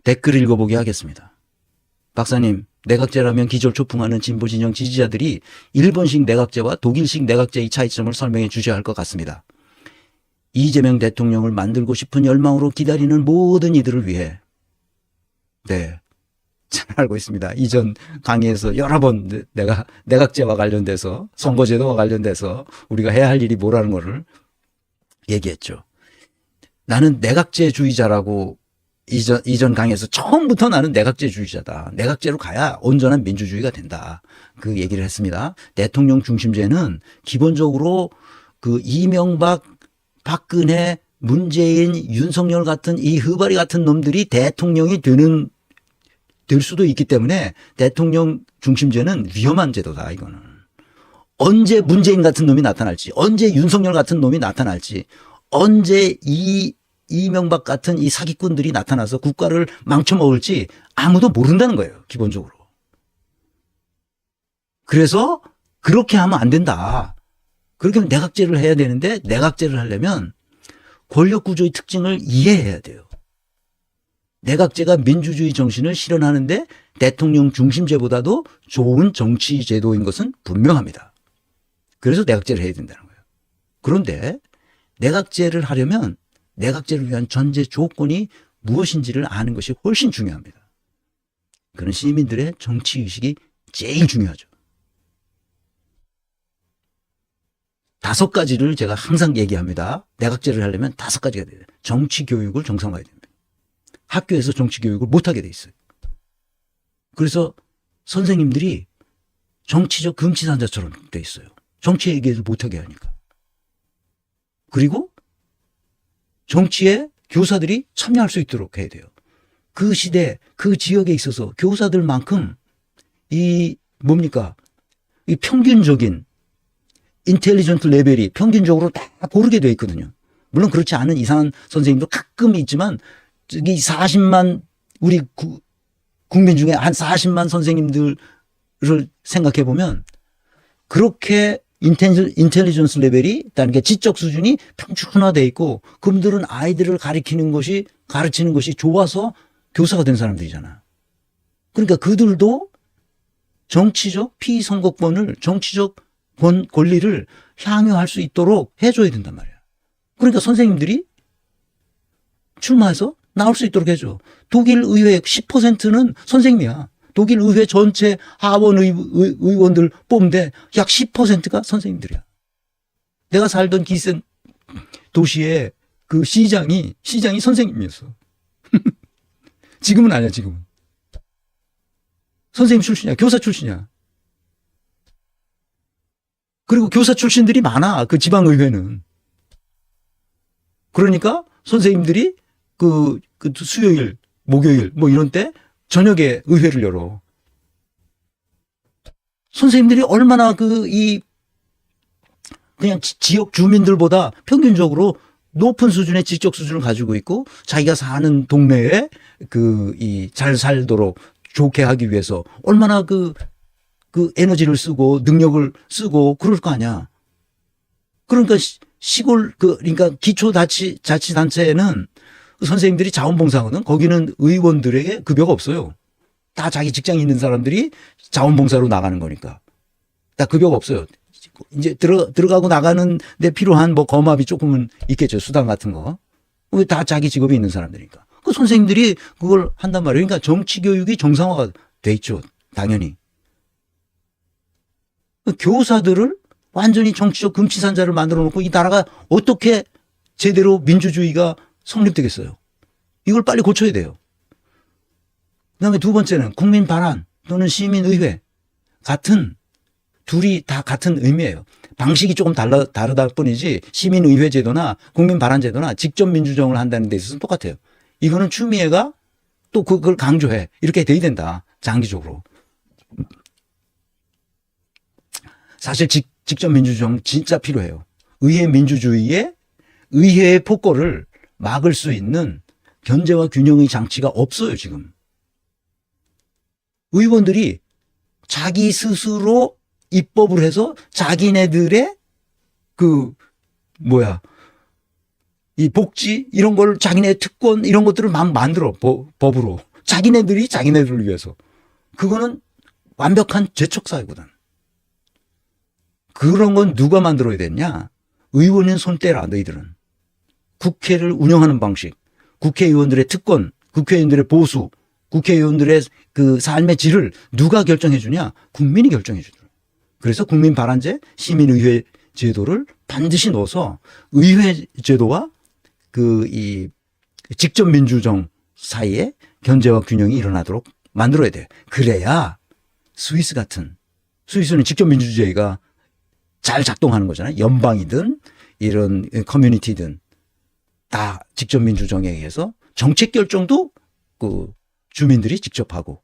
댓글 읽어보게 하겠습니다. 박사님, 내각제라면 기절초풍하는 진보진영 지지자들이 일본식 내각제와 독일식 내각제의 차이점을 설명해 주셔야 할 것 같습니다. 이재명 대통령을 만들고 싶은 열망으로 기다리는 모든 이들을 위해. 네, 잘 알고 있습니다. 이전 강의에서 여러 번 내가 내각제와 관련돼서 선거제도와 관련돼서 우리가 해야 할 일이 뭐라는 거를 얘기했죠. 나는 내각제주의자라고 이전 강의에서 처음부터 나는 내각제주의자다. 내각제로 가야 온전한 민주주의가 된다. 그 얘기를 했습니다. 대통령 중심제는 기본적으로 그 이명박, 박근혜, 문재인, 윤석열 같은 이 흐바리 같은 놈들이 대통령이 될 수도 있기 때문에 대통령 중심제는 위험한 제도다, 이거는. 언제 문재인 같은 놈이 나타날지, 언제 윤석열 같은 놈이 나타날지, 언제 이명박 같은 이 사기꾼들이 나타나서 국가를 망쳐먹을지 아무도 모른다는 거예요, 기본적으로. 그래서 그렇게 하면 안 된다. 그렇게 하면 내각제를 해야 되는데, 내각제를 하려면 권력구조의 특징을 이해해야 돼요. 내각제가 민주주의 정신을 실현하는데 대통령 중심제보다도 좋은 정치제도인 것은 분명합니다. 그래서 내각제를 해야 된다는 거예요. 그런데 내각제를 하려면 내각제를 위한 전제 조건이 무엇인지를 아는 것이 훨씬 중요합니다. 그런 시민들의 정치의식이 제일 중요하죠. 5가지를 제가 항상 얘기합니다. 내각제를 하려면 5가지가 돼요. 정치교육을 정상화해야 됩니다. 학교에서 정치교육을 못하게 돼 있어요. 그래서 선생님들이 정치적 금치산자처럼 돼 있어요. 정치 얘기를 못하게 하니까. 그리고 정치에 교사들이 참여할 수 있도록 해야 돼요. 그 시대, 그 지역에 있어서 교사들만큼 이 평균적인 인텔리전트 레벨이 평균적으로 다 고르게 되어 있거든요. 물론 그렇지 않은 이상한 선생님도 가끔 있지만 저기 40만 우리 국민 중에 한 40만 선생님들을 생각해 보면 그렇게 인텔리전스 레벨이 있다는 게 지적 수준이 평준화되어 있고 그분들은 아이들을 가르치는 것이 좋아서 교사가 된 사람들이잖아. 그러니까 그들도 정치적 피선거권을 정치적 권리를 향유할 수 있도록 해줘야 된단 말이야. 그러니까 선생님들이 출마해서 나올 수 있도록 해줘. 독일 의회 10%는 선생님이야. 독일 의회 전체 하원 의원들 뽑는데 약 10%가 선생님들이야. 내가 살던 기센 도시의 그 시장이 선생님이었어. 지금은 아니야, 지금은. 선생님 출신이야. 교사 출신이야. 그리고 교사 출신들이 많아, 그 지방의회는. 그러니까 선생님들이 그 수요일, 목요일 뭐 이런 때 저녁에 의회를 열어. 선생님들이 얼마나 그냥 지역 주민들보다 평균적으로 높은 수준의 지적 수준을 가지고 있고 자기가 사는 동네에 잘 살도록 좋게 하기 위해서 얼마나 그 에너지를 쓰고 능력을 쓰고 그럴 거 아니야. 그러니까 그러니까 기초자치단체에는 선생님들이 자원봉사거든. 거기는 의원들에게 급여가 없어요. 다 자기 직장에 있는 사람들이 자원봉사로 나가는 거니까. 다 급여가 없어요. 이제 들어가고 나가는 데 필요한 거마비 조금은 있겠죠. 수당 같은 거. 다 자기 직업이 있는 사람들이니까. 그 선생님들이 그걸 한단 말이에요. 그러니까 정치교육이 정상화가 돼 있죠. 당연히. 교사들을 완전히 정치적 금치산자를 만들어 놓고 이 나라가 어떻게 제대로 민주주의가 성립되겠어요. 이걸 빨리 고쳐야 돼요. 그다음에 2번째는 국민 반환 또는 시민의회 둘이 다 같은 의미예요. 방식이 조금 다르다 뿐이지 시민의회 제도나 국민 반환 제도나 직접 민주정을 한다는 데 있어서는 똑같아요. 이거는 추미애가 또 그걸 강조해. 이렇게 돼야 된다. 장기적으로. 사실 직접 민주정 진짜 필요해요. 의회 민주주의에 의회의 폭거를 막을 수 있는 견제와 균형의 장치가 없어요, 지금. 의원들이 자기 스스로 입법을 해서 자기네들의 이 복지 이런 걸 자기네 특권 이런 것들을 막 만들어 법으로 자기네들이 자기네들을 위해서. 그거는 완벽한 제척사회거든. 그런 건 누가 만들어야 됐냐? 의원인 손 떼라, 너희들은. 국회를 운영하는 방식, 국회의원들의 특권, 국회의원들의 보수, 국회의원들의 그 삶의 질을 누가 결정해 주냐? 국민이 결정해 주더라고요. 그래서 국민 발안제, 시민의회 제도를 반드시 넣어서 의회 제도와 이 직접 민주정 사이에 견제와 균형이 일어나도록 만들어야 돼. 그래야 스위스 같은, 스위스는 직접 민주주의가 잘 작동하는 거잖아요. 연방이든 이런 커뮤니티든 다 직접 민주정에 의해서 정책 결정도 그 주민들이 직접 하고,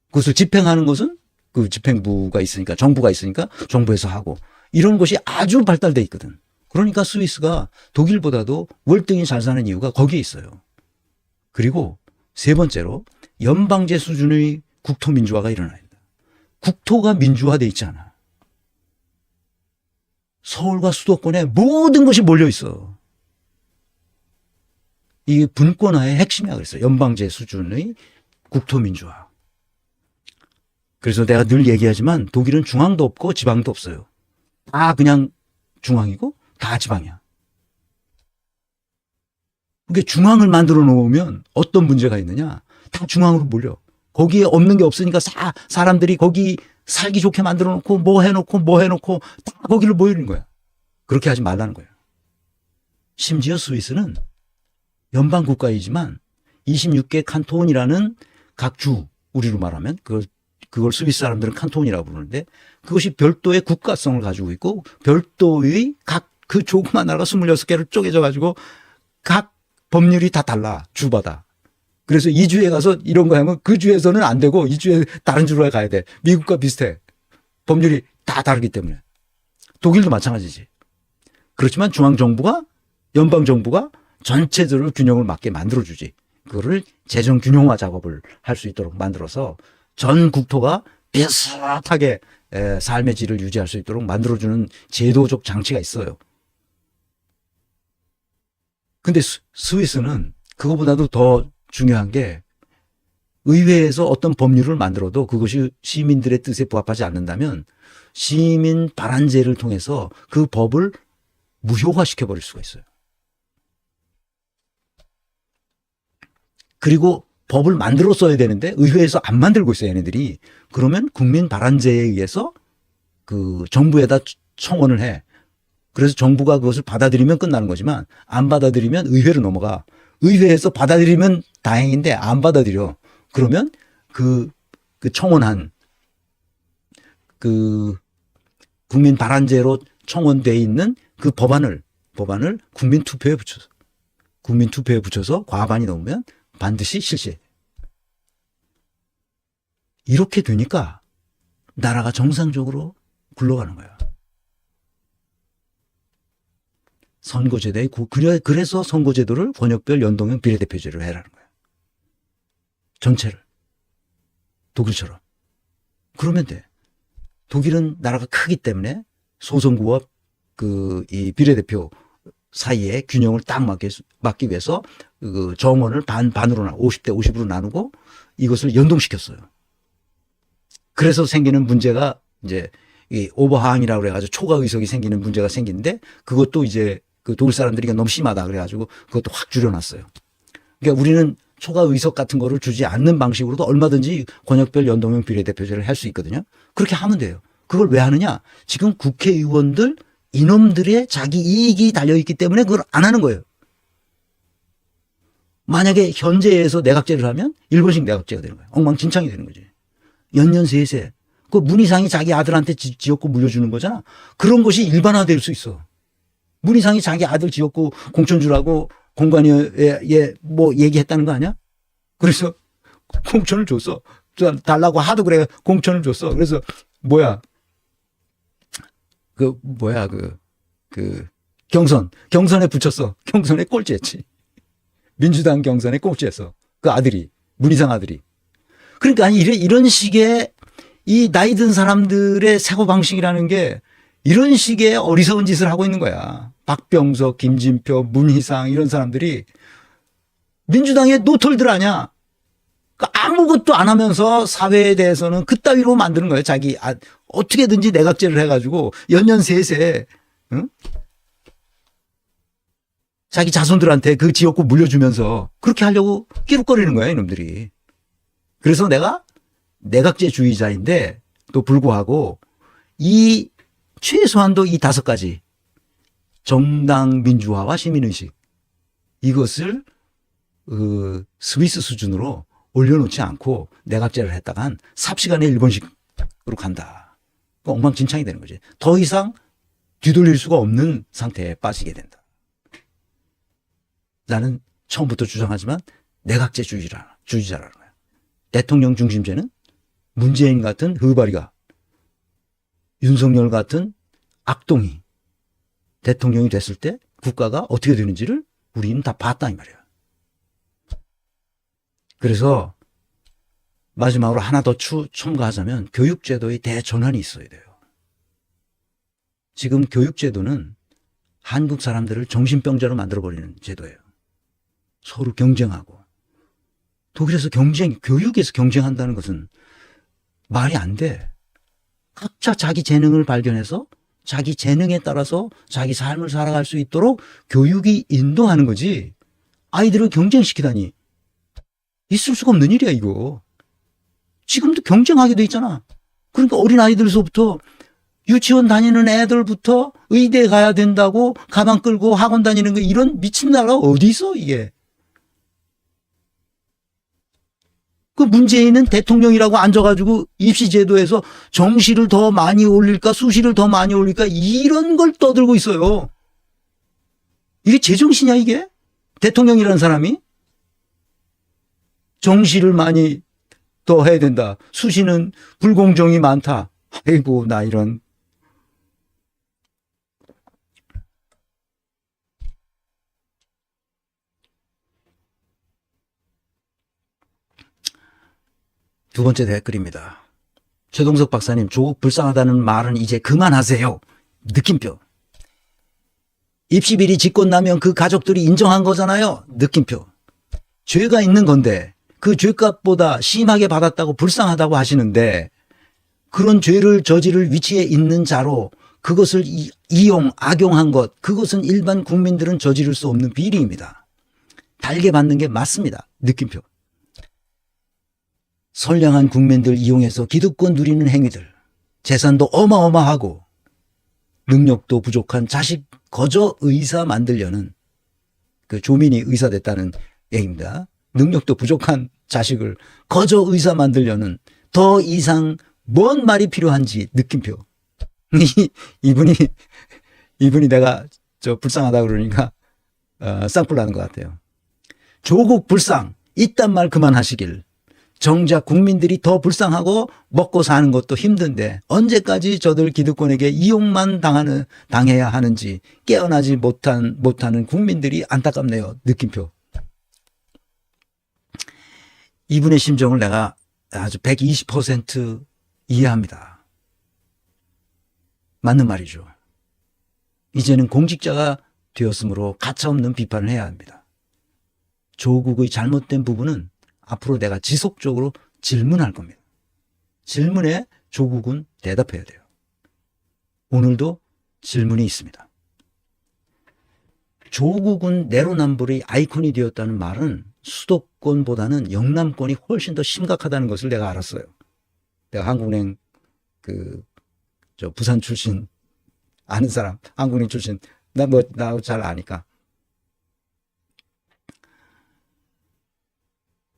그것을 집행하는 것은 그 집행부가 있으니까, 정부가 있으니까 정부에서 하고, 이런 것이 아주 발달돼 있거든. 그러니까 스위스가 독일보다도 월등히 잘 사는 이유가 거기에 있어요. 그리고 세 번째로 연방제 수준의 국토민주화가 일어나야 된다. 국토가 민주화돼 있지 않아. 서울과 수도권에 모든 것이 몰려 있어. 이게 분권화의 핵심이야 그랬어요. 연방제 수준의 국토민주화. 그래서 내가 늘 얘기하지만 독일은 중앙도 없고 지방도 없어요. 다 그냥 중앙이고 다 지방이야. 그게 중앙을 만들어 놓으면 어떤 문제가 있느냐? 다 중앙으로 몰려. 거기에 없는 게 없으니까 사람들이 거기 살기 좋게 만들어 놓고 뭐 해놓고 다 거기를 모이는 거야. 그렇게 하지 말라는 거예요. 심지어 스위스는 연방 국가이지만 26개 칸톤이라는 각 주, 우리로 말하면 그걸 스위스 사람들은 칸톤이라고 부르는데, 그것이 별도의 국가성을 가지고 있고 별도의 각 그 조그만 나라가 26개를 쪼개져 가지고 각 법률이 다 달라, 주마다. 그래서 이 주에 가서 이런 거 하면 그 주에서는 안 되고 이 주에 다른 주로 가야 돼. 미국과 비슷해. 법률이 다 다르기 때문에. 독일도 마찬가지지. 그렇지만 중앙정부가, 연방정부가 전체적으로 균형을 맞게 만들어주지. 그거를 재정균형화 작업을 할 수 있도록 만들어서 전 국토가 비슷하게 삶의 질을 유지할 수 있도록 만들어주는 제도적 장치가 있어요. 근데 스위스는 그거보다도 더 중요한 게, 의회에서 어떤 법률을 만들어도 그것이 시민들의 뜻에 부합하지 않는다면 시민 발안제를 통해서 그 법을 무효화시켜버릴 수가 있어요. 그리고 법을 만들어 써야 되는데 의회에서 안 만들고 있어요, 얘네들이. 그러면 국민 발안제에 의해서 그 정부에다 청원을 해. 그래서 정부가 그것을 받아들이면 끝나는 거지만 안 받아들이면 의회로 넘어가. 의회에서 받아들이면 다행인데 안 받아들여. 그러면 그 청원한 그 국민 발안제로 청원돼 있는 그 법안을 국민 투표에 붙여서 과반이 넘으면 반드시 실시해. 이렇게 되니까 나라가 정상적으로 굴러가는 거야. 선거제도에, 그래서 선거제도를 권역별 연동형 비례대표제로 해라는 거야. 전체를. 독일처럼. 그러면 돼. 독일은 나라가 크기 때문에 소선구와 이 비례대표 사이에 균형을 딱 맞기 위해서 그 정원을 반으로 50대 50으로 나누고 이것을 연동시켰어요. 그래서 생기는 문제가 이제 이 오버항이라고 그래가지고 초과 의석이 생기는 문제가 생기는데, 그것도 이제 그 독일 사람들이 너무 심하다 그래가지고 그것도 확 줄여놨어요. 그러니까 우리는 초과 의석 같은 거를 주지 않는 방식으로도 얼마든지 권역별 연동형 비례대표제를 할 수 있거든요. 그렇게 하면 돼요. 그걸 왜 하느냐? 지금 국회의원들 이놈들의 자기 이익이 달려있기 때문에 그걸 안 하는 거예요. 만약에 현재에서 내각제를 하면 일본식 내각제가 되는 거예요. 엉망진창이 되는 거지. 연년세세. 그 문희상이 자기 아들한테 지었고 물려주는 거잖아. 그런 것이 일반화될 수 있어. 문희상이 자기 아들 지었고 공천 주라고 공관위에 뭐 얘기했다는 거 아니야? 그래서 공천을 줬어. 달라고 하도 그래 공천을 줬어. 그래서 경선에 붙였어. 경선에 꼴찌했지. 민주당 경선에 꼴찌했어. 그 아들이, 문희상 아들이. 그러니까 이런 식의 이 나이 든 사람들의 사고방식이라는 게 이런 식의 어리석은 짓을 하고 있는 거야. 박병석, 김진표, 문희상 이런 사람들이 민주당의 노털들 아니야. 그 아무것도 안 하면서 사회에 대해서는 그따위로 만드는 거예요. 자기 어떻게든지 내각제를 해가지고 연년세세 응? 자기 자손들한테 그 지역구 물려주면서 그렇게 하려고 끼룩거리는 거예요, 이놈들이. 그래서 내가 내각제주의자인데 또 불구하고 이 최소한도 이 5가지 정당 민주화와 시민의식 이것을 스위스 수준으로 올려놓지 않고 내각제를 했다간 삽시간에 일본식으로 간다. 엉망진창이 되는 거지. 더 이상 뒤돌릴 수가 없는 상태에 빠지게 된다. 나는 처음부터 주장하지만 내각제주의자라는 거야. 대통령 중심제는 문재인 같은 흐바리가 윤석열 같은 악동이 대통령이 됐을 때 국가가 어떻게 되는지를 우리는 다 봤다 이 말이야. 그래서 마지막으로 하나 더 첨가하자면 교육제도의 대전환이 있어야 돼요. 지금 교육제도는 한국 사람들을 정신병자로 만들어버리는 제도예요. 서로 경쟁하고. 독일에서 교육에서 경쟁한다는 것은 말이 안 돼. 각자 자기 재능을 발견해서 자기 재능에 따라서 자기 삶을 살아갈 수 있도록 교육이 인도하는 거지. 아이들을 경쟁시키다니. 있을 수가 없는 일이야, 이거. 지금도 경쟁하게 돼 있잖아. 그러니까 어린아이들서부터 유치원 다니는 애들부터 의대 가야 된다고 가방 끌고 학원 다니는 거 이런 미친 나라가 어디 있어, 이게. 그 문재인은 대통령이라고 앉아가지고 입시제도에서 정시를 더 많이 올릴까 수시를 더 많이 올릴까 이런 걸 떠들고 있어요. 이게 제정신이야 이게? 대통령이라는 사람이? 정시를 많이 더 해야 된다. 수시는 불공정이 많다. 아이고 나 이런. 두 번째 댓글입니다. 최동석 박사님, 조국 불쌍하다는 말은 이제 그만하세요. 느낌표. 입시비리 집권 나면 그 가족들이 인정한 거잖아요. 느낌표. 죄가 있는 건데 그 죄값보다 심하게 받았다고 불쌍하다고 하시는데 그런 죄를 저지를 위치에 있는 자로 그것을 악용한 것, 그것은 일반 국민들은 저지를 수 없는 비리입니다. 달게 받는 게 맞습니다. 느낌표. 선량한 국민들 이용해서 기득권 누리는 행위들, 재산도 어마어마하고 능력도 부족한 자식 거저 의사 만들려는 그 조민이 의사 됐다는 얘기입니다. 능력도 부족한 자식을 거저 의사 만들려는 더 이상 뭔 말이 필요한지 느낌표. 이분이 내가 불쌍하다 그러니까 쌍뿔 나는 것 같아요. 조국 불쌍 이딴 말 그만하시길. 정작 국민들이 더 불쌍하고 먹고 사는 것도 힘든데 언제까지 저들 기득권에게 이용만 당해야 하는지 깨어나지 못하는 국민들이 안타깝네요. 느낌표. 이분의 심정을 내가 아주 120% 이해합니다. 맞는 말이죠. 이제는 공직자가 되었으므로 가차없는 비판을 해야 합니다. 조국의 잘못된 부분은 앞으로 내가 지속적으로 질문할 겁니다. 질문에 조국은 대답해야 돼요. 오늘도 질문이 있습니다. 조국은 내로남불의 아이콘이 되었다는 말은 수도권보다는 영남권이 훨씬 더 심각하다는 것을 내가 알았어요. 내가 한국은행 부산 출신 아는 사람, 한국은행 출신 나 잘 아니까.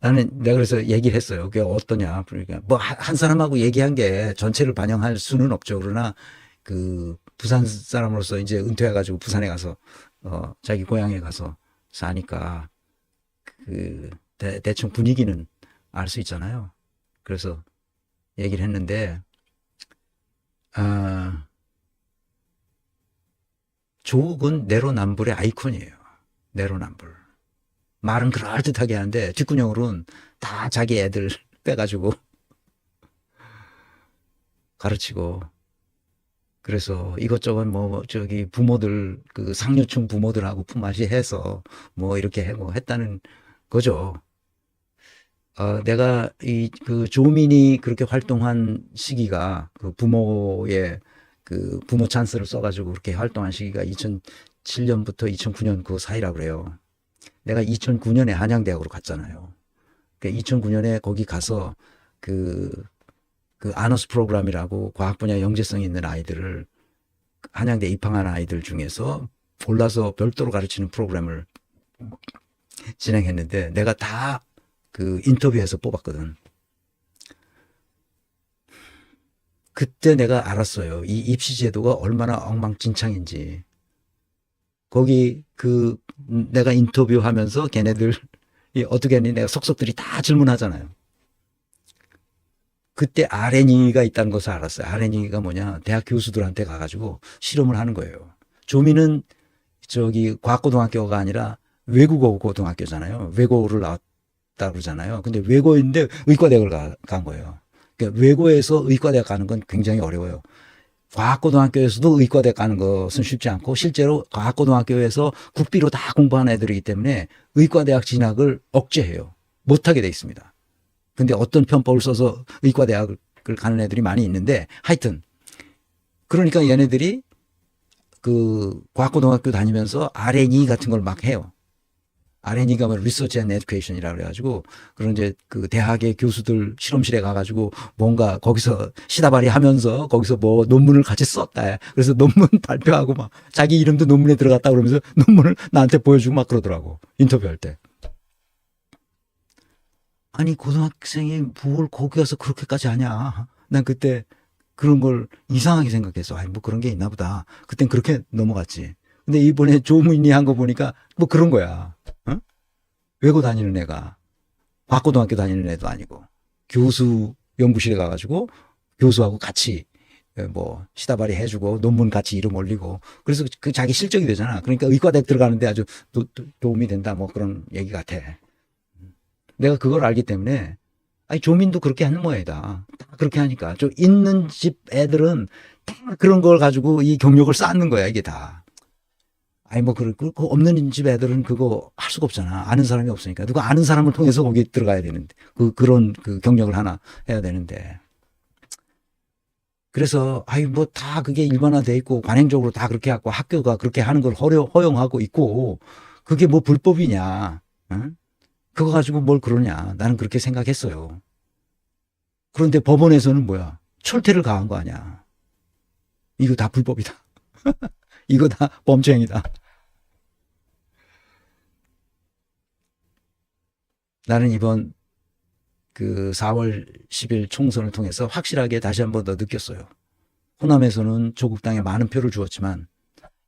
내가 그래서 얘기를 했어요. 그게 어떠냐. 그러니까 한 사람하고 얘기한 게 전체를 반영할 수는 없죠. 그러나 부산 사람으로서 이제 은퇴해가지고 부산에 가서 자기 고향에 가서 사니까 대충 분위기는 알 수 있잖아요. 그래서 얘기를 했는데 조국은 내로남불의 아이콘이에요. 내로남불. 말은 그럴듯하게 하는데 뒷구녕으로는 다 자기 애들 빼가지고 가르치고 그래서 이것저것 부모들 상류층 부모들하고 품앗이 해서 이렇게 했다는 거죠. 내가 그 조민이 그렇게 활동한 시기가 그 부모의 그 부모 찬스를 써가지고 그렇게 활동한 시기가 2007년부터 2009년 그 사이라고 그래요. 내가 2009년에 한양대학으로 갔잖아요. 그러니까 2009년에 거기 가서 그 아너스 프로그램이라고 과학 분야 영재성 있는 아이들을 한양대 입학한 아이들 중에서 골라서 별도로 가르치는 프로그램을 진행했는데 내가 다 그 인터뷰해서 뽑았거든. 그때 내가 알았어요. 이 입시 제도가 얼마나 엉망진창인지. 거기 그 내가 인터뷰하면서 걔네들이 어떻게 했니? 내가 속속들이 다 질문하잖아요. 그때 RNE가 있다는 것을 알았어요. RNE가 뭐냐? 대학 교수들한테 가가지고 실험을 하는 거예요. 조미는 저기 과학고등학교가 아니라 외국어 고등학교잖아요. 외고를 나왔다 그러잖아요. 근데 외고인데 의과대학을 간 거예요. 그러니까 외고에서 의과대학 가는 건 굉장히 어려워요. 과학고등학교에서도 의과대학 가는 것은 쉽지 않고 실제로 과학고등학교에서 국비로 다 공부한 애들이기 때문에 의과대학 진학을 억제해요. 못하게 돼 있습니다. 근데 어떤 편법을 써서 의과대학을 가는 애들이 많이 있는데 하여튼 그러니까 얘네들이 그 과학고등학교 다니면서 R&E 같은 걸 막 해요. R&E가 뭐 리서치 앤 에듀케이션이라고 그래가지고 그런 이제 그 대학의 교수들 실험실에 가가지고 뭔가 거기서 시다발이 하면서 거기서 뭐 논문을 같이 썼다. 그래서 논문 발표하고 막 자기 이름도 논문에 들어갔다 그러면서 논문을 나한테 보여주고 막 그러더라고. 인터뷰할 때. 아니 고등학생이 뭘 거기 가서 그렇게까지 하냐. 난 그때 그런 걸 이상하게 생각했어. 아니 뭐 그런 게 있나 보다. 그땐 그렇게 넘어갔지. 근데 이번에 조문이 한 거 보니까 뭐 그런 거야. 어? 외고 다니는 애가 과학고등학교 다니는 애도 아니고 교수 연구실에 가가지고 교수하고 같이 뭐 시다발이 해주고 논문 같이 이름 올리고 그래서 그 자기 실적이 되잖아. 그러니까 의과대학 들어가는데 아주 도움이 된다. 뭐 그런 얘기 같아. 내가 그걸 알기 때문에 아니 조민도 그렇게 하는 모양이다. 다 그렇게 하니까 좀 있는 집 애들은 다 그런 걸 가지고 이 경력을 쌓는 거야 이게 다. 아니 뭐 그 없는 집 애들은 그거 할 수가 없잖아. 아는 사람이 없으니까 누가 아는 사람을 통해서 거기 들어가야 되는데 그런 그 경력을 하나 해야 되는데. 그래서 아이 뭐 다 그게 일반화돼 있고 관행적으로 다 그렇게 하고 학교가 그렇게 하는 걸 허용하고 있고 그게 뭐 불법이냐? 응? 그거 가지고 뭘 그러냐? 나는 그렇게 생각했어요. 그런데 법원에서는 뭐야? 철퇴를 가한 거 아니야? 이거 다 불법이다. 이거 다 범죄행위다. 나는 이번 그 4월 10일 총선을 통해서 확실하게 다시 한번 더 느꼈어요. 호남에서는 조국당에 많은 표를 주었지만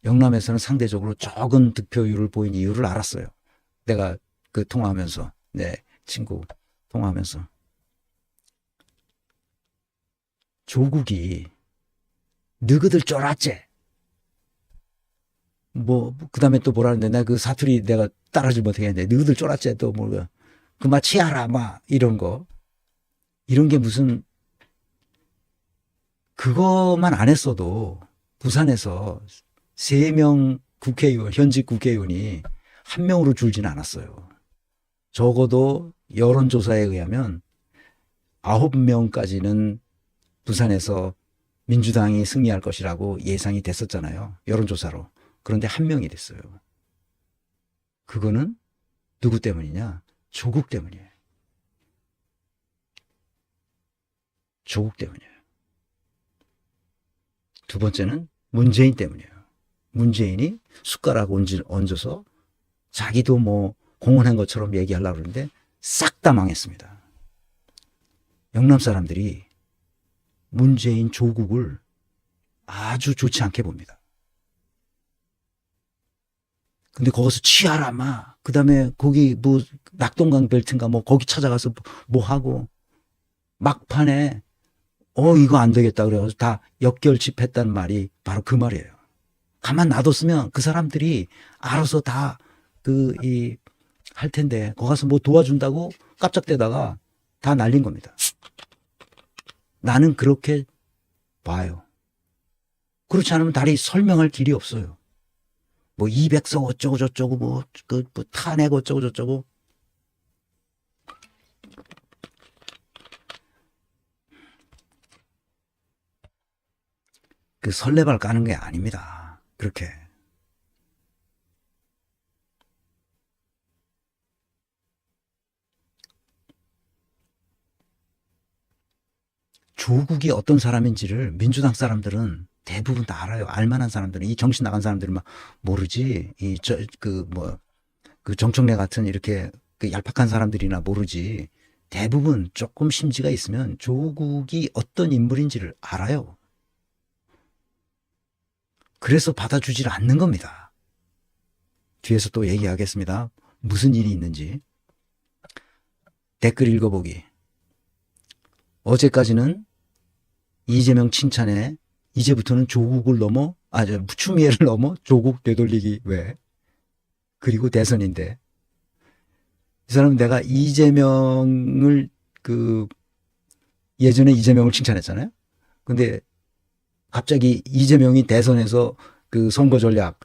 영남에서는 상대적으로 적은 득표율을 보인 이유를 알았어요. 내가 그 통화하면서 내 친구 통화하면서 조국이 너희들 쫄았지? 뭐 그다음에 또 뭐라는데 내가 그 사투리 내가 따라하지 못하겠는데 너희들 쫄았지? 또 뭐 그마 치아라 막 이런 거 이런 게 무슨 그것만 안 했어도 부산에서 3명 국회의원 현직 국회의원이 1명으로 줄지는 않았어요. 적어도 여론조사에 의하면 9명까지는 부산에서 민주당이 승리할 것이라고 예상이 됐었잖아요. 여론조사로. 그런데 1명이 됐어요. 그거는 누구 때문이냐? 조국 때문이에요. 조국 때문이에요. 두 번째는 문재인 때문이에요. 문재인이 숟가락 얹어서 자기도 뭐 공헌한 것처럼 얘기하려고 그러는데 싹 다 망했습니다. 영남 사람들이 문재인 조국을 아주 좋지 않게 봅니다. 근데 거기서 취하라 마. 그다음에 거기 뭐 낙동강 벨트인가 뭐 거기 찾아가서 뭐 하고 막판에 이거 안 되겠다 그래가지고 다 역결집했다는 말이 바로 그 말이에요. 가만 놔뒀으면 그 사람들이 알아서 다 할 텐데 거기 가서 뭐 도와준다고 깜짝대다가 다 날린 겁니다. 나는 그렇게 봐요. 그렇지 않으면 다리 설명할 길이 없어요. 뭐 200석 어쩌고 저쩌고 뭐 탄핵 어쩌고 저쩌고 그 설레발 까는 게 아닙니다. 그렇게. 조국이 어떤 사람인지를 민주당 사람들은 대부분 다 알아요. 알만한 사람들은. 이 정신 나간 사람들은 막 모르지. 그 정청래 같은 이렇게 그 얄팍한 사람들이나 모르지. 대부분 조금 심지가 있으면 조국이 어떤 인물인지를 알아요. 그래서 받아주질 않는 겁니다. 뒤에서 또 얘기하겠습니다. 무슨 일이 있는지. 댓글 읽어보기. 어제까지는 이재명 칭찬에 이제부터는 조국을 넘어, 추미애를 넘어 조국 되돌리기 왜? 그리고 대선인데. 이 사람은 내가 이재명을 예전에 이재명을 칭찬했잖아요. 근데 갑자기 이재명이 대선에서 그 선거 전략이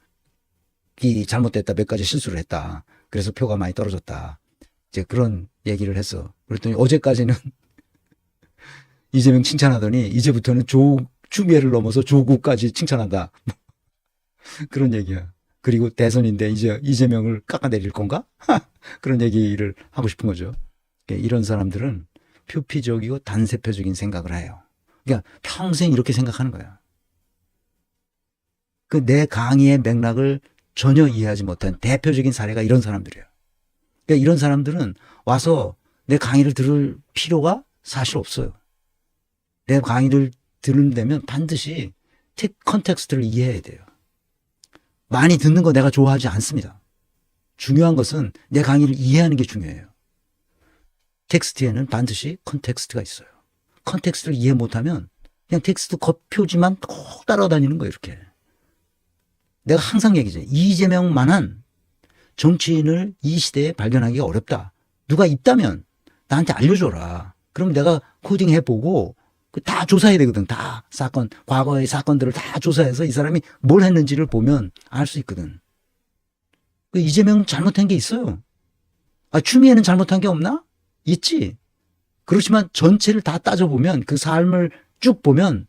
잘못됐다. 몇 가지 실수를 했다. 그래서 표가 많이 떨어졌다. 이제 그런 얘기를 했어. 그랬더니 어제까지는 이재명 칭찬하더니 이제부터는 추미애를 넘어서 조국까지 칭찬한다. 그런 얘기야. 그리고 대선인데 이제 이재명을 깎아내릴 건가? 그런 얘기를 하고 싶은 거죠. 이런 사람들은 표피적이고 단세표적인 생각을 해요. 그러니까 평생 이렇게 생각하는 거야. 그 내 강의의 맥락을 전혀 이해하지 못한 대표적인 사례가 이런 사람들이에요. 그러니까 이런 사람들은 와서 내 강의를 들을 필요가 사실 없어요. 내 강의를 들으려면 반드시 컨텍스트를 이해해야 돼요. 많이 듣는 거 내가 좋아하지 않습니다. 중요한 것은 내 강의를 이해하는 게 중요해요. 텍스트에는 반드시 컨텍스트가 있어요. 컨텍스트를 이해 못하면 그냥 텍스트 겉표지만 꼭 따라다니는 거예요. 이렇게. 내가 항상 얘기죠. 이재명만한 정치인을 이 시대에 발견하기가 어렵다. 누가 있다면 나한테 알려줘라. 그럼 내가 코딩해보고 다 조사해야 되거든. 다 사건, 과거의 사건들을 다 조사해서 이 사람이 뭘 했는지를 보면 알 수 있거든. 이재명 잘못한 게 있어요. 추미애는 잘못한 게 없나? 있지. 그렇지만 전체를 다 따져보면 그 삶을 쭉 보면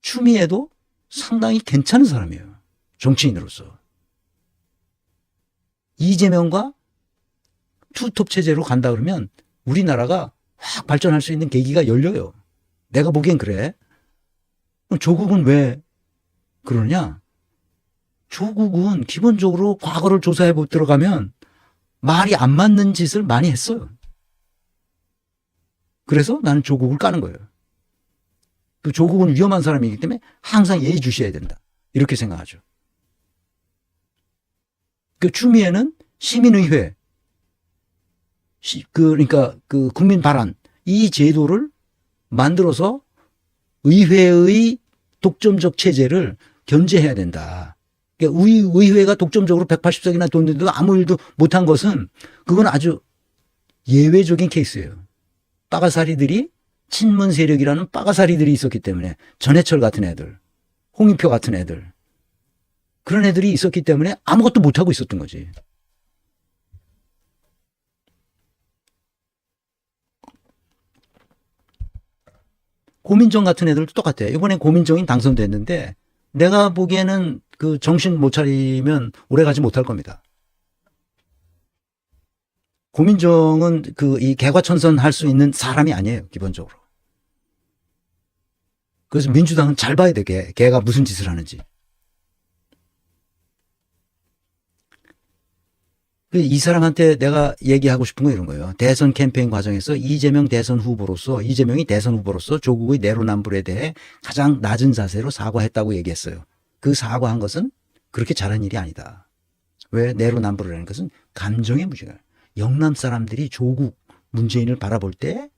추미애도 상당히 괜찮은 사람이에요. 정치인으로서. 이재명과 투톱 체제로 간다 그러면 우리나라가 확 발전할 수 있는 계기가 열려요. 내가 보기엔 그래. 조국은 왜 그러냐? 조국은 기본적으로 과거를 조사해 들어가면 말이 안 맞는 짓을 많이 했어요. 그래서 나는 조국을 까는 거예요. 그 조국은 위험한 사람이기 때문에 항상 예의주시해야 된다. 이렇게 생각하죠. 그 추미애는 시민의회, 그러니까 그 국민 발안, 이 제도를 만들어서 의회의 독점적 체제를 견제해야 된다. 그러니까 의회가 독점적으로 180석이나 뒀는데도 아무 일도 못한 것은 그건 아주 예외적인 케이스예요. 빠가사리들이 친문 세력이라는 빠가사리들이 있었기 때문에 전해철 같은 애들, 홍익표 같은 애들 그런 애들이 있었기 때문에 아무것도 못하고 있었던 거지. 고민정 같은 애들도 똑같아요. 이번에 고민정이 당선됐는데 내가 보기에는 그 정신 못 차리면 오래 가지 못할 겁니다. 고민정은 이 개과천선 할 수 있는 사람이 아니에요. 기본적으로. 그래서 민주당은 잘 봐야 돼. 걔가 무슨 짓을 하는지. 이 사람한테 내가 얘기하고 싶은 건 이런 거예요. 대선 캠페인 과정에서 이재명이 대선 후보로서 조국의 내로남불에 대해 가장 낮은 자세로 사과했다고 얘기했어요. 그 사과한 것은 그렇게 잘한 일이 아니다. 왜? 내로남불이라는 것은 감정의 문제가. 영남 사람들이 조국 문재인을 바라볼 때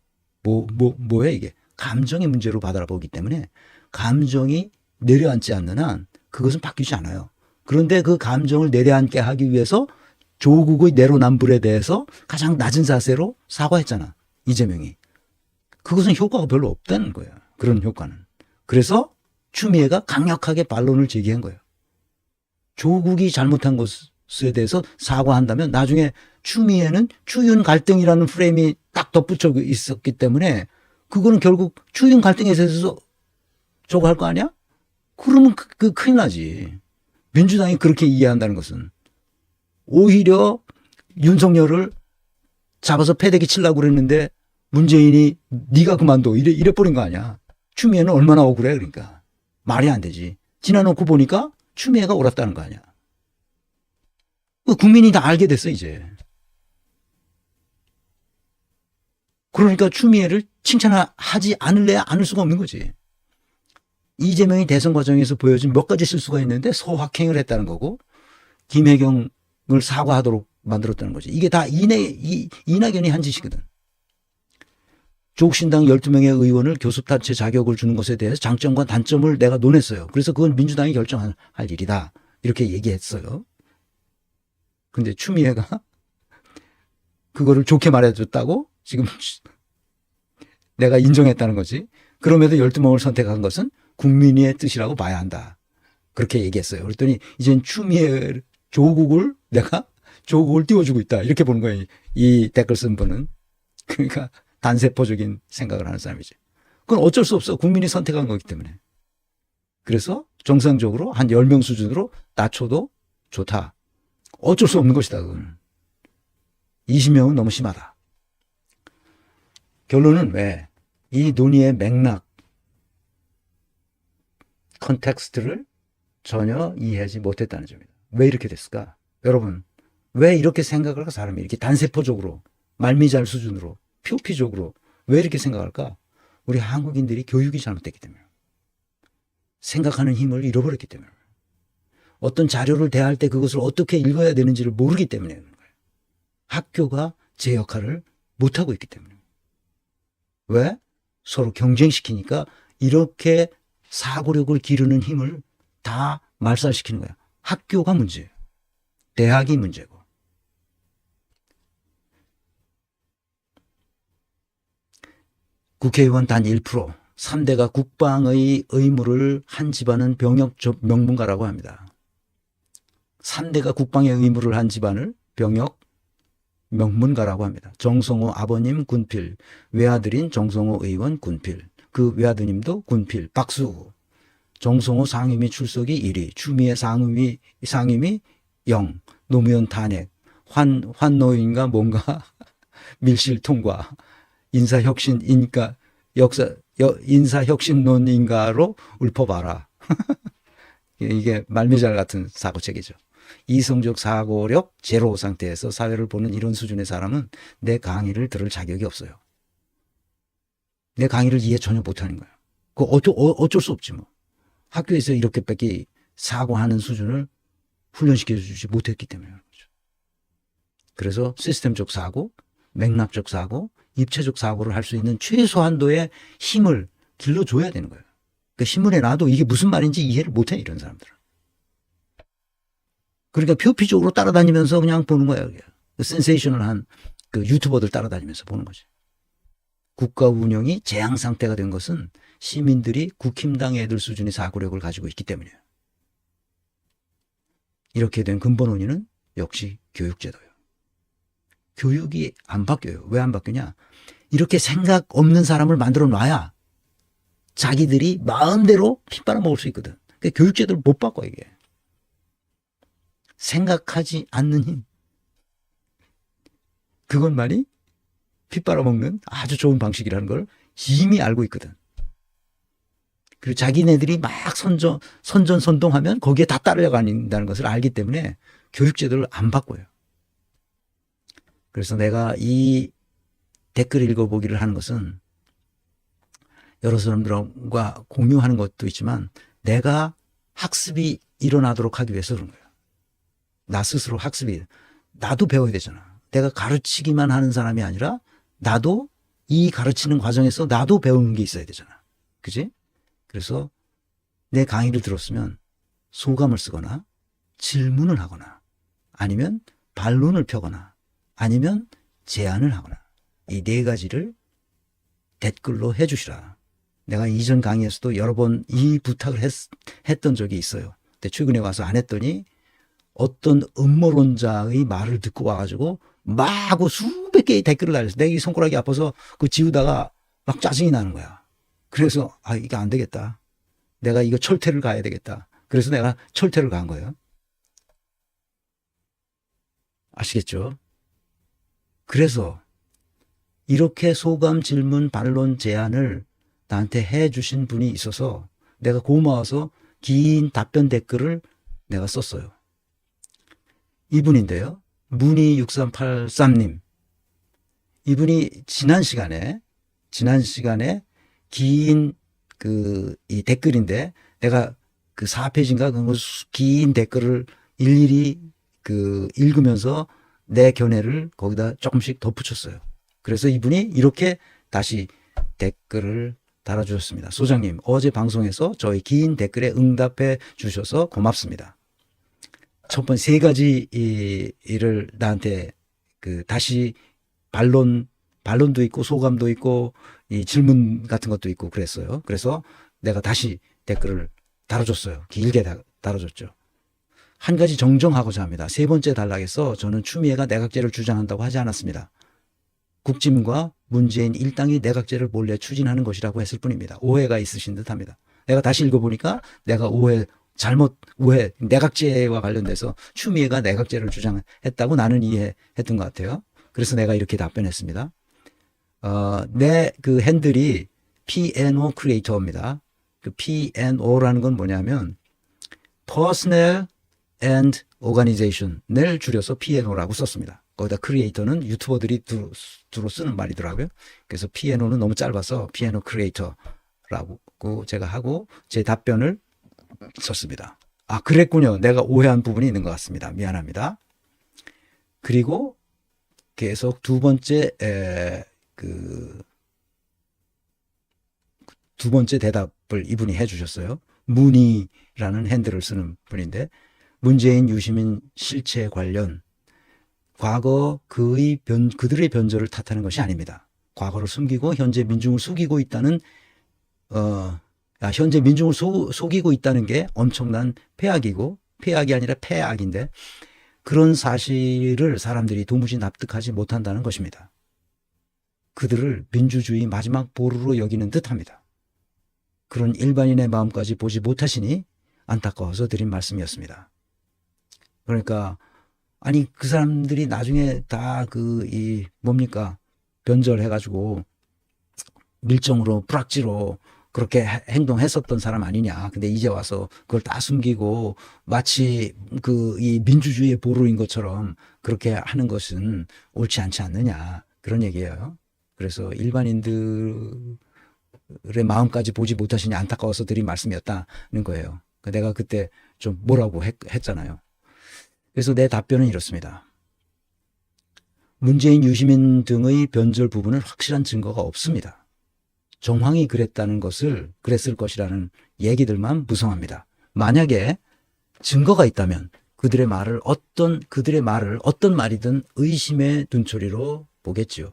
뭐야 이게? 감정의 문제로 바라보기 때문에 감정이 내려앉지 않는 한 그것은 바뀌지 않아요. 그런데 그 감정을 내려앉게 하기 위해서 조국의 내로남불에 대해서 가장 낮은 자세로 사과했잖아. 이재명이. 그것은 효과가 별로 없다는 거예요. 그런 효과는. 그래서 추미애가 강력하게 반론을 제기한 거예요. 조국이 잘못한 것에 대해서 사과한다면 나중에 추미애는 추윤 갈등이라는 프레임이 딱 덧붙여 있었기 때문에 그거는 결국 추윤 갈등에 대해서 저거 할 거 아니야? 그러면 큰일 나지. 민주당이 그렇게 이해한다는 것은 오히려 윤석열을 잡아서 패대기 치려고 그랬는데 문재인이 네가 그만둬 이래 버린 거 아니야. 추미애는 얼마나 억울해. 그러니까 말이 안 되지. 지나놓고 보니까 추미애가 옳았다는 거 아니야. 국민이 다 알게 됐어 이제. 그러니까 추미애를 칭찬하지 않을래야 않을 수가 없는 거지. 이재명이 대선 과정에서 보여준 몇 가지 실수가 있는데 소확행을 했다는 거고 김혜경을 사과하도록 만들었다는 거지. 이게 다 이낙연이 한 짓이거든. 조국신당 12명의 의원을 교섭단체 자격을 주는 것에 대해서 장점과 단점을 내가 논했어요. 그래서 그건 민주당이 결정할 일이다. 이렇게 얘기했어요. 근데 추미애가 그거를 좋게 말해줬다고 지금 내가 인정했다는 거지. 그럼에도 12명을 선택한 것은 국민의 뜻이라고 봐야 한다. 그렇게 얘기했어요. 그랬더니 이젠 추미애 내가 조국을 띄워주고 있다. 이렇게 보는 거예요. 이 댓글 쓴 분은. 그러니까 단세포적인 생각을 하는 사람이지. 그건 어쩔 수 없어. 국민이 선택한 거기 때문에. 그래서 정상적으로 한 10명 수준으로 낮춰도 좋다. 어쩔 수 없는 것이다. 그건. 20명은 너무 심하다. 결론은 왜? 이 논의의 맥락, 컨텍스트를 전혀 이해하지 못했다는 점입니다. 왜 이렇게 됐을까? 여러분, 왜 이렇게 생각을 할까? 사람이 이렇게 단세포적으로, 말미잘 수준으로, 표피적으로 왜 이렇게 생각할까? 우리 한국인들이 교육이 잘못됐기 때문에. 생각하는 힘을 잃어버렸기 때문에. 어떤 자료를 대할 때 그것을 어떻게 읽어야 되는지를 모르기 때문에 그런 거예요. 학교가 제 역할을 못하고 있기 때문에. 왜? 서로 경쟁시키니까 이렇게 사고력을 기르는 힘을 다 말살시키는 거야. 학교가 문제예요. 대학이 문제고. 국회의원 단 1%, 3대가 국방의 의무를 한 집안은 병역 명문가라고 합니다. 3대가 국방의 의무를 한 집안을 병역 명문가라고 합니다. 정성호 아버님 군필, 외아들인 정성호 의원 군필, 그 외아드님도 군필, 박수. 정성호 상임위 출석이 1위, 추미애 상임위 0, 노무현 탄핵, 환노인가 뭔가 밀실 통과, 인사혁신론인가로 읊어봐라. 이게 말미잘 같은 사고책이죠. 이성적 사고력 제로 상태에서 사회를 보는 이런 수준의 사람은 내 강의를 들을 자격이 없어요. 내 강의를 이해 전혀 못하는 거예요. 그거 어쩔 수 없지 뭐. 학교에서 이렇게밖에 사고하는 수준을 훈련시켜주지 못했기 때문에 그런 거죠. 그래서 시스템적 사고, 맥락적 사고, 입체적 사고를 할 수 있는 최소한도의 힘을 길러줘야 되는 거예요. 그 신문에 놔도 이게 무슨 말인지 이해를 못해 이런 사람들은. 그러니까 표피적으로 따라다니면서 그냥 보는 거예요. 센세이셔널한 그 유튜버들 따라다니면서 보는 거지. 국가 운영이 재앙 상태가 된 것은 시민들이 국힘당 애들 수준의 사고력을 가지고 있기 때문이에요. 이렇게 된 근본 원인은 역시 교육제도예요. 교육이 안 바뀌어요. 왜 안 바뀌냐? 이렇게 생각 없는 사람을 만들어 놔야 자기들이 마음대로 피 빨아먹을 수 있거든. 그러니까 교육제도를 못 바꿔 이게. 생각하지 않는 힘. 그것만이 피 빨아먹는 아주 좋은 방식이라는 걸 이미 알고 있거든. 그리고 자기네들이 막 선전선동하면 거기에 다 따라간다는 것을 알기 때문에 교육제도를 안 바꿔요. 그래서 내가 이 댓글 읽어보기를 하는 것은 여러 사람들과 공유하는 것도 있지만 내가 학습이 일어나도록 하기 위해서 그런 거예요. 나 스스로 학습이, 나도 배워야 되잖아. 내가 가르치기만 하는 사람이 아니라 나도 이 가르치는 과정에서 나도 배우는 게 있어야 되잖아. 그지? 그래서 내 강의를 들었으면 소감을 쓰거나 질문을 하거나 아니면 반론을 펴거나 아니면 제안을 하거나 이 네 가지를 댓글로 해주시라. 내가 이전 강의에서도 여러 번 이 부탁을 했던 적이 있어요. 근데 최근에 와서 안 했더니 어떤 음모론자의 말을 듣고 와가지고 마구 수백 개의 댓글을 달렸어. 내가 이 손가락이 아파서 그 지우다가 막 짜증이 나는 거야. 그래서 이게 안 되겠다. 내가 이거 철퇴를 가야 되겠다. 그래서 내가 철퇴를 간 거예요. 아시겠죠? 그래서 이렇게 소감, 질문, 반론, 제안을 나한테 해 주신 분이 있어서 내가 고마워서 긴 답변 댓글을 내가 썼어요. 이분인데요. 문희6383님. 이분이 지난 시간에 긴 이 댓글인데 내가 그 4페이지인가 긴 댓글을 일일이 읽으면서 내 견해를 거기다 조금씩 덧붙였어요. 그래서 이분이 이렇게 다시 댓글을 달아주셨습니다. 소장님, 어제 방송에서 저희 긴 댓글에 응답해 주셔서 고맙습니다. 첫 번째 세 가지 일을 나한테 다시 반론도 있고 소감도 있고 이 질문 같은 것도 있고 그랬어요. 그래서 내가 다시 댓글을 달아줬어요. 길게 달아줬죠. 한 가지 정정하고자 합니다. 세 번째 단락에서 저는 추미애가 내각제를 주장한다고 하지 않았습니다. 국짐과 문재인 일당이 내각제를 몰래 추진하는 것이라고 했을 뿐입니다. 오해가 있으신 듯합니다. 내가 다시 읽어보니까 내가 내각제와 관련돼서 추미애가 내각제를 주장했다고 나는 이해했던 것 같아요. 그래서 내가 이렇게 답변했습니다. 내 핸들이 PNO 크리에이터입니다. PNO라는 건 뭐냐면 Personnel and Organization을 줄여서 PNO라고 썼습니다. 거기다 크리에이터는 유튜버들이 주로 쓰는 말이더라고요. 그래서 PNO는 너무 짧아서 PNO 크리에이터라고 제가 하고 제 답변을 썼습니다. 아, 그랬군요. 내가 오해한 부분이 있는 것 같습니다. 미안합니다. 그리고 계속 두 번째 대답을 이분이 해주셨어요. 문희라는 핸들을 쓰는 분인데 문재인 유시민 실체 관련 과거 그들의 변절을 탓하는 것이 아닙니다. 과거를 숨기고 현재 민중을 속이고 있다는 현재 민중을 속이고 있다는 게 엄청난 폐악이 아니라 폐악인데 그런 사실을 사람들이 도무지 납득하지 못한다는 것입니다. 그들을 민주주의 마지막 보루로 여기는 듯합니다. 그런 일반인의 마음까지 보지 못하시니 안타까워서 드린 말씀이었습니다. 그러니까 아니 그 사람들이 나중에 다 변절해가지고 밀정으로 뿌락지로 그렇게 행동했었던 사람 아니냐. 근데 이제 와서 그걸 다 숨기고 마치 이 민주주의의 보루인 것처럼 그렇게 하는 것은 옳지 않지 않느냐. 그런 얘기예요. 그래서 일반인들의 마음까지 보지 못하시니 안타까워서 드린 말씀이었다는 거예요. 내가 그때 좀 뭐라고 했잖아요. 그래서 내 답변은 이렇습니다. 문재인, 유시민 등의 변절 부분은 확실한 증거가 없습니다. 정황이 그랬을 것이라는 얘기들만 무성합니다. 만약에 증거가 있다면 그들의 말을 어떤 말이든 의심의 눈초리로 보겠지요.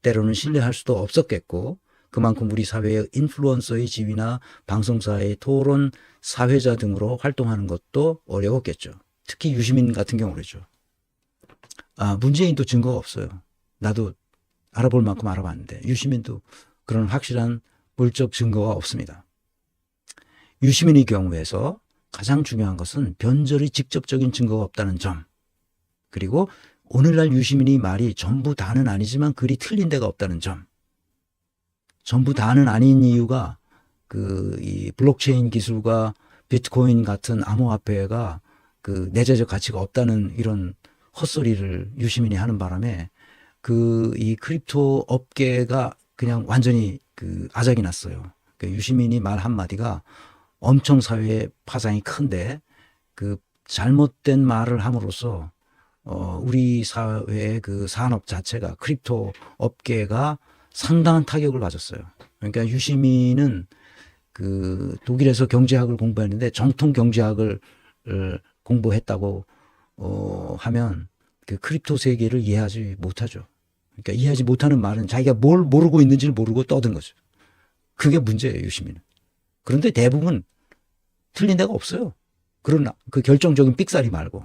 때로는 신뢰할 수도 없었겠고 그만큼 우리 사회의 인플루언서의 지위나 방송사의 토론 사회자 등으로 활동하는 것도 어려웠겠죠. 특히 유시민 같은 경우죠. 문재인도 증거가 없어요. 나도 알아볼 만큼 알아봤는데 유시민도 그런 확실한 물적 증거가 없습니다. 유시민의 경우에서 가장 중요한 것은 변절의 직접적인 증거가 없다는 점, 그리고 오늘날 유시민의 말이 전부 다는 아니지만 글이 틀린 데가 없다는 점. 전부 다는 아닌 이유가 이 블록체인 기술과 비트코인 같은 암호화폐가 내재적 가치가 없다는 이런 헛소리를 유시민이 하는 바람에 이 크립토 업계가 그냥 완전히 아작이 났어요. 유시민이 말 한마디가 엄청 사회에 파장이 큰데 잘못된 말을 함으로써 우리 사회의 산업 자체가 크립토 업계가 상당한 타격을 받았어요. 그러니까 유시민은 독일에서 경제학을 공부했는데 정통 경제학을 공부했다고 하면 크립토 세계를 이해하지 못하죠. 그러니까 이해하지 못하는 말은 자기가 뭘 모르고 있는지를 모르고 떠든 거죠. 그게 문제예요, 유시민은. 그런데 대부분 틀린 데가 없어요. 그런 결정적인 삑사리 말고.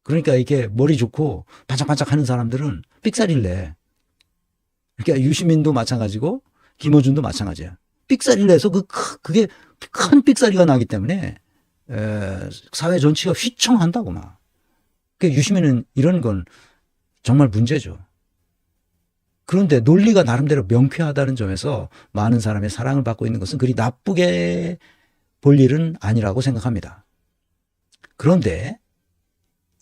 그러니까 이렇게 머리 좋고 반짝반짝 하는 사람들은 삑사리를 내. 그러니까 유시민도 마찬가지고 김어준도 마찬가지야. 삑사리를 내서 그게 큰 삑사리가 나기 때문에 사회 전체가 휘청한다고 막. 그러니까 유시민은 이런 건 정말 문제죠. 그런데 논리가 나름대로 명쾌하다는 점에서 많은 사람의 사랑을 받고 있는 것은 그리 나쁘게 볼 일은 아니라고 생각합니다. 그런데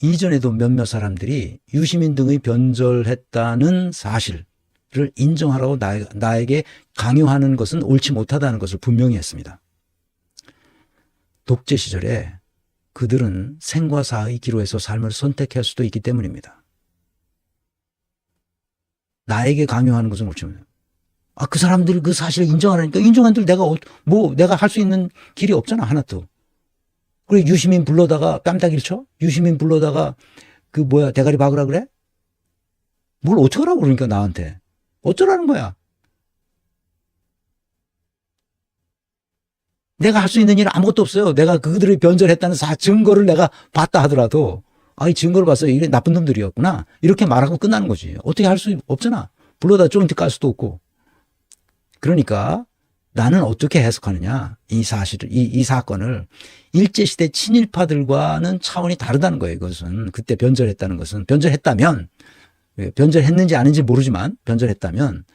이전에도 몇몇 사람들이 유시민 등의 변절했다는 사실을 인정하라고 나에게 강요하는 것은 옳지 못하다는 것을 분명히 했습니다. 독재 시절에 그들은 생과 사의 기로에서 삶을 선택할 수도 있기 때문입니다. 나에게 강요하는 것은 옳지 못해요. 그 사람들 그 사실을 인정하라니까 인정한들 내가 할 수 있는 길이 없잖아, 하나도. 그래, 유시민 불러다가 뺨따기를 쳐? 유시민 불러다가 대가리 박으라 그래? 뭘 어떡하라고 그러니까 나한테. 어쩌라는 거야? 내가 할 수 있는 일은 아무것도 없어요. 내가 그들이 변절했다는 증거를 내가 봤다 하더라도 이 증거를 봤어. 이게 나쁜 놈들이었구나. 이렇게 말하고 끝나는 거지. 어떻게 할 수 없잖아. 불러다 조인트 깔 수도 없고. 그러니까 나는 어떻게 해석하느냐. 이 사실을, 이 사건을 일제시대 친일파들과는 차원이 다르다는 거예요. 이것은. 그때 변절했다는 것은. 변절했다면, 변절했는지 아닌지 모르지만 변절했다면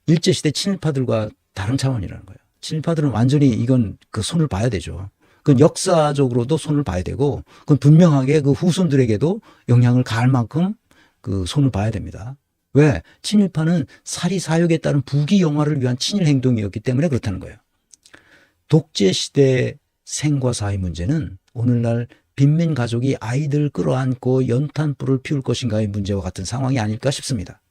일제시대 친일파들과 다른 차원이라는 거예요. 친일파들은 완전히 이건 그 손을 봐야 되죠. 그건 역사적으로도 손을 봐야 되고, 그건 분명하게 그 후손들에게도 영향을 가할 만큼 그 손을 봐야 됩니다. 왜? 친일파는 사리사욕에 따른 부귀 영화를 위한 친일 행동이었기 때문에 그렇다는 거예요. 독재 시대 생과 사의 문제는 오늘날 빈민 가족이 아이들 끌어안고 연탄불을 피울 것인가의 문제와 같은 상황이 아닐까 싶습니다.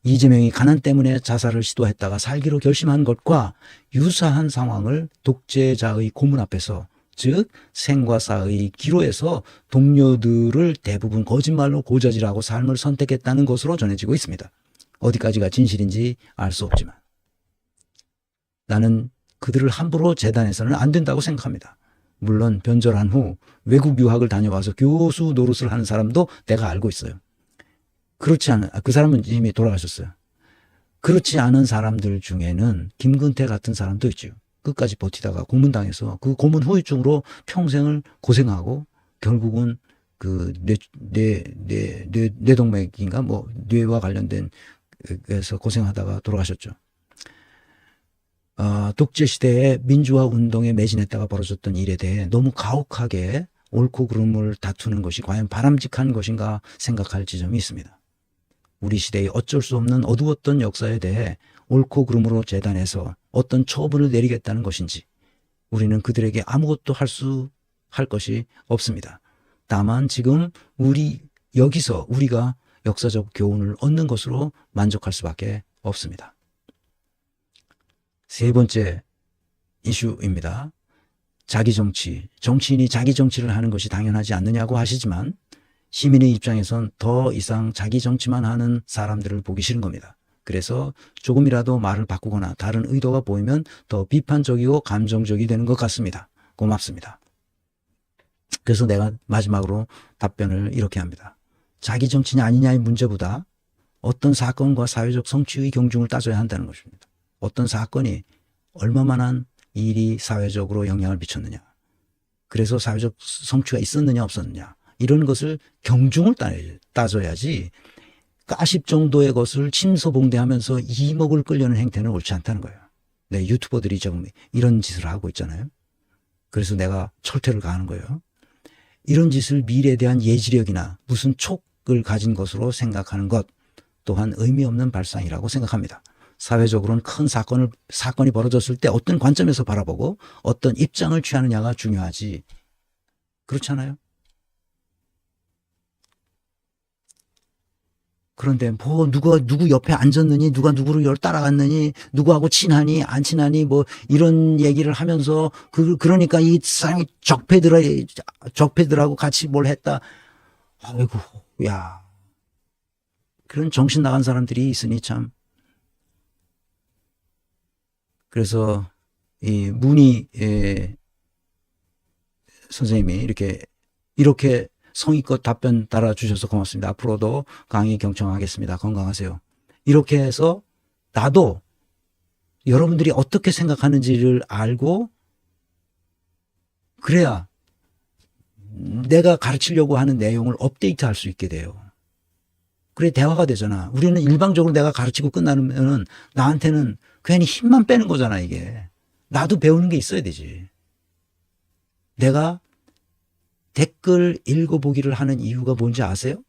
이재명이 가난 때문에 자살을 시도했다가 살기로 결심한 것과 유사한 상황을 독재자의 고문 앞에서, 즉 생과 사의 기로에서 동료들을 대부분 거짓말로 고자질하고 삶을 선택했다는 것으로 전해지고 있습니다. 어디까지가 진실인지 알 수 없지만 나는 그들을 함부로 재단해서는 안 된다고 생각합니다. 물론 변절한 후 외국 유학을 다녀와서 교수 노릇을 하는 사람도 내가 알고 있어요. 그렇지 않은, 그 사람은 이미 돌아가셨어요. 그렇지 않은 사람들 중에는 김근태 같은 사람도 있죠. 끝까지 버티다가 고문당해서 그 고문 후유증으로 평생을 고생하고 결국은 그 뇌동맥인가 뇌와 관련된 에서 고생하다가 돌아가셨죠. 독재 시대에 민주화 운동에 매진했다가 벌어졌던 일에 대해 너무 가혹하게 옳고 그름을 다투는 것이 과연 바람직한 것인가 생각할 지점이 있습니다. 우리 시대의 어쩔 수 없는 어두웠던 역사에 대해 옳고 그름으로 재단해서 어떤 처분을 내리겠다는 것인지 우리는 그들에게 아무것도 할 것이 없습니다. 다만 지금 여기서 우리가 역사적 교훈을 얻는 것으로 만족할 수밖에 없습니다. 세 번째 이슈입니다. 자기 정치. 정치인이 자기 정치를 하는 것이 당연하지 않느냐고 하시지만 시민의 입장에선 더 이상 자기 정치만 하는 사람들을 보기 싫은 겁니다. 그래서 조금이라도 말을 바꾸거나 다른 의도가 보이면 더 비판적이고 감정적이 되는 것 같습니다. 고맙습니다. 그래서 내가 마지막으로 답변을 이렇게 합니다. 자기 정치냐 아니냐의 문제보다 어떤 사건과 사회적 성취의 경중을 따져야 한다는 것입니다. 어떤 사건이 얼마만한 일이 사회적으로 영향을 미쳤느냐. 그래서 사회적 성취가 있었느냐 없었느냐. 이런 것을 경중을 따져야지 가십 정도의 것을 침소봉대하면서 이목을 끌려는 행태는 옳지 않다는 거예요. 네, 유튜버들이 지금 이런 짓을 하고 있잖아요. 그래서 내가 철퇴를 가하는 거예요. 이런 짓을 미래에 대한 예지력이나 무슨 촉을 가진 것으로 생각하는 것 또한 의미 없는 발상이라고 생각합니다. 사회적으로는 큰 사건이 벌어졌을 때 어떤 관점에서 바라보고 어떤 입장을 취하느냐가 중요하지. 그렇지 않아요? 그런데 누구 옆에 앉았느니, 누가 누구를 따라갔느니, 누구하고 친하니, 안 친하니, 이런 얘기를 하면서, 그러니까 이 사람이 적폐들하고 같이 뭘 했다. 아이고, 야. 그런 정신 나간 사람들이 있으니 참. 그래서, 이 문희, 선생님이 이렇게 성의껏 답변 달아주셔서 고맙습니다. 앞으로도 강의 경청하겠습니다. 건강하세요. 이렇게 해서 나도 여러분들이 어떻게 생각하는지를 알고 그래야 내가 가르치려고 하는 내용을 업데이트할 수 있게 돼요. 그래 대화가 되잖아. 우리는 일방적으로 내가 가르치고 끝나면은 나한테는 괜히 힘만 빼는 거잖아 이게. 나도 배우는 게 있어야 되지. 내가 댓글 읽어보기를 하는 이유가 뭔지 아세요?